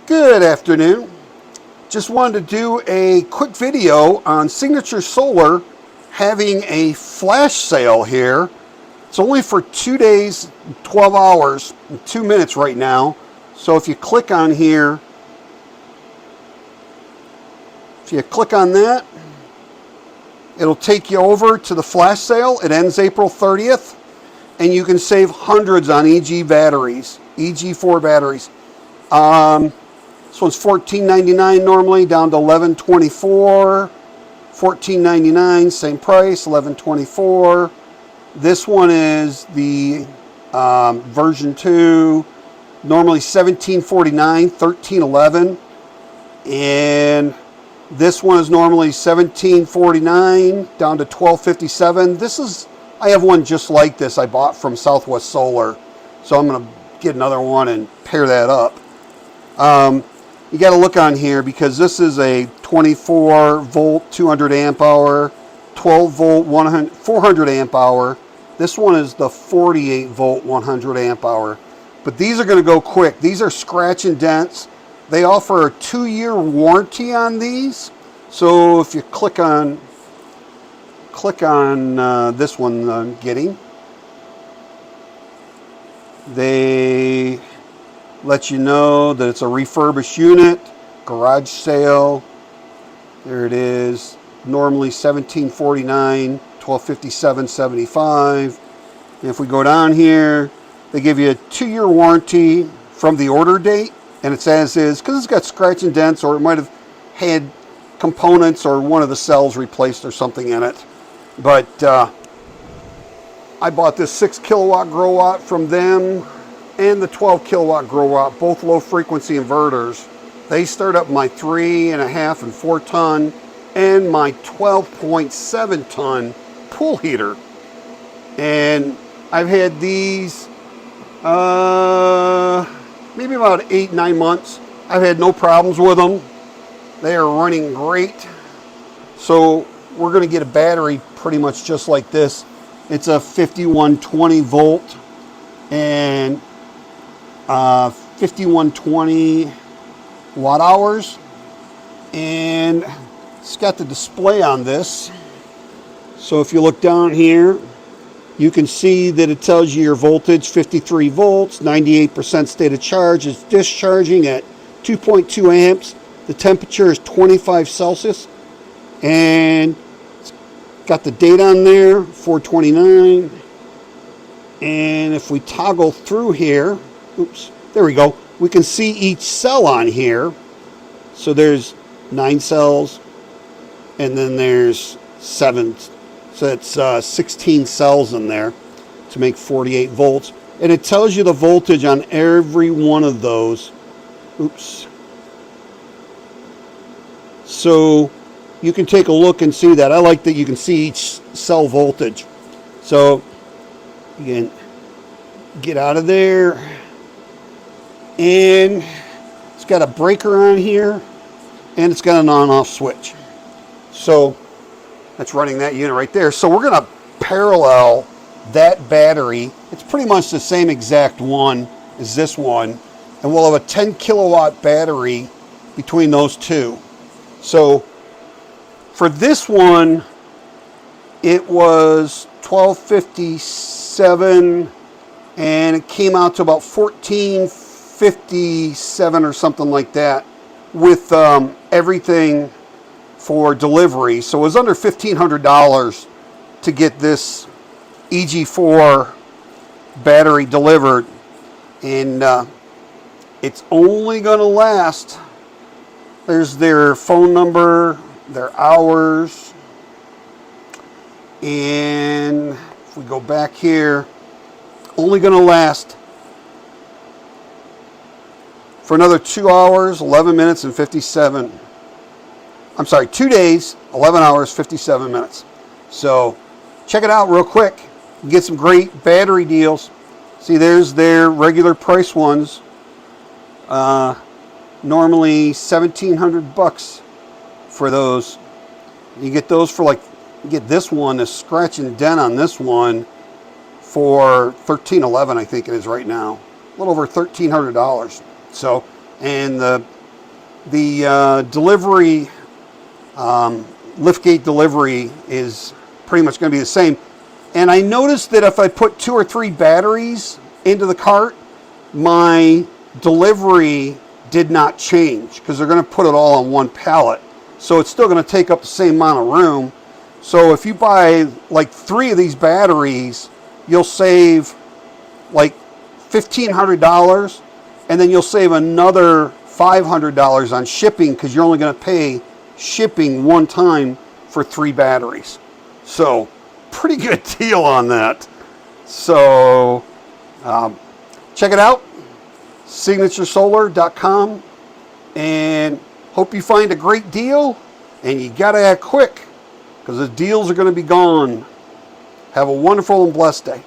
Good afternoon. Just wanted to do a quick video on Signature Solar having a flash sale here. It's only for 2 days, 12 hours, and 2 minutes right now. So if you click on here, if you click on that, it'll take you over to the flash sale. It ends April 30th, and you can save hundreds on batteries, EG4 batteries. This one's $14.99 normally, down to $11.24. $14.99, same price, $11.24. This one is the version 2, normally $17.49, $13.11. And this one is normally $17.49, down to $12.57. I have one just like this I bought from Southwest Solar. So I'm going to get another one and pair that up. You got to look on here because this is a 24 volt 200 amp hour, 12 volt 400 amp hour. This one is the 48 volt 100 amp hour. But these are going to go quick. These are scratch and dents. They offer a 2-year warranty on these. So if you click on this one I'm getting, they let you know that it's a refurbished unit, garage sale. There it is. Normally $17.49, $12.57.75. And if we go down here, they give you a 2-year warranty from the order date, and it's as is because it's got scratch and dents, or it might have had components or one of the cells replaced or something in it. But I bought this 6 kilowatt grow watt from them and the 12 kilowatt grow watt, both low frequency inverters. They start up my 3.5 and 4 ton and my 12.7 ton pool heater. And I've had these maybe about 8-9 months. I've had no problems with them. They are running great. So we're going to get a battery pretty much just like this. It's a 5120 volt and 5120 watt hours, and it's got the display on this. So if you look down here, you can see that it tells you your voltage, 53 volts, 98% state of charge. Is discharging at 2.2 amps. The temperature is 25 Celsius, and it's got the date on there, 4/29. And if we toggle through here, oops, there we go. We can see each cell on here. So there's 9 cells, and then there's 7. So it's 16 cells in there to make 48 volts. And it tells you the voltage on every one of those. Oops. So you can take a look and see that. I like that you can see each cell voltage. So you can get out of there. And it's got a breaker on here, and it's got an on-off switch. So that's running that unit right there. So we're going to parallel that battery. It's pretty much the same exact one as this one, and we'll have a 10 kilowatt battery between those two. So for this one, it was $12.57, and it came out to about $14.57 or something like that with everything for delivery. So it was under $1,500 to get this EG4 battery delivered, and it's only going to last. There's their phone number, their hours, and if we go back here, only going to last for another 2 hours, 11 minutes, and 57. I'm sorry, 2 days, 11 hours, 57 minutes. So check it out real quick. You get some great battery deals. See, there's their regular price ones. Normally $1,700 for those. You get those for like, you get this one, a scratch and dent on this one for $1,311, I think it is right now. A little over $1,300. So, and the The delivery, liftgate delivery is pretty much going to be the same. And I noticed that if I put 2 or 3 batteries into the cart, my delivery did not change because they're going to put it all on one pallet. So it's still going to take up the same amount of room. So if you buy like 3 of these batteries, you'll save like $1,500, and then you'll save another $500 on shipping because you're only going to pay shipping one time for 3 batteries. So pretty good deal on that. So check it out, signaturesolar.com, and hope you find a great deal, and you got to act quick because the deals are going to be gone. Have a wonderful and blessed day.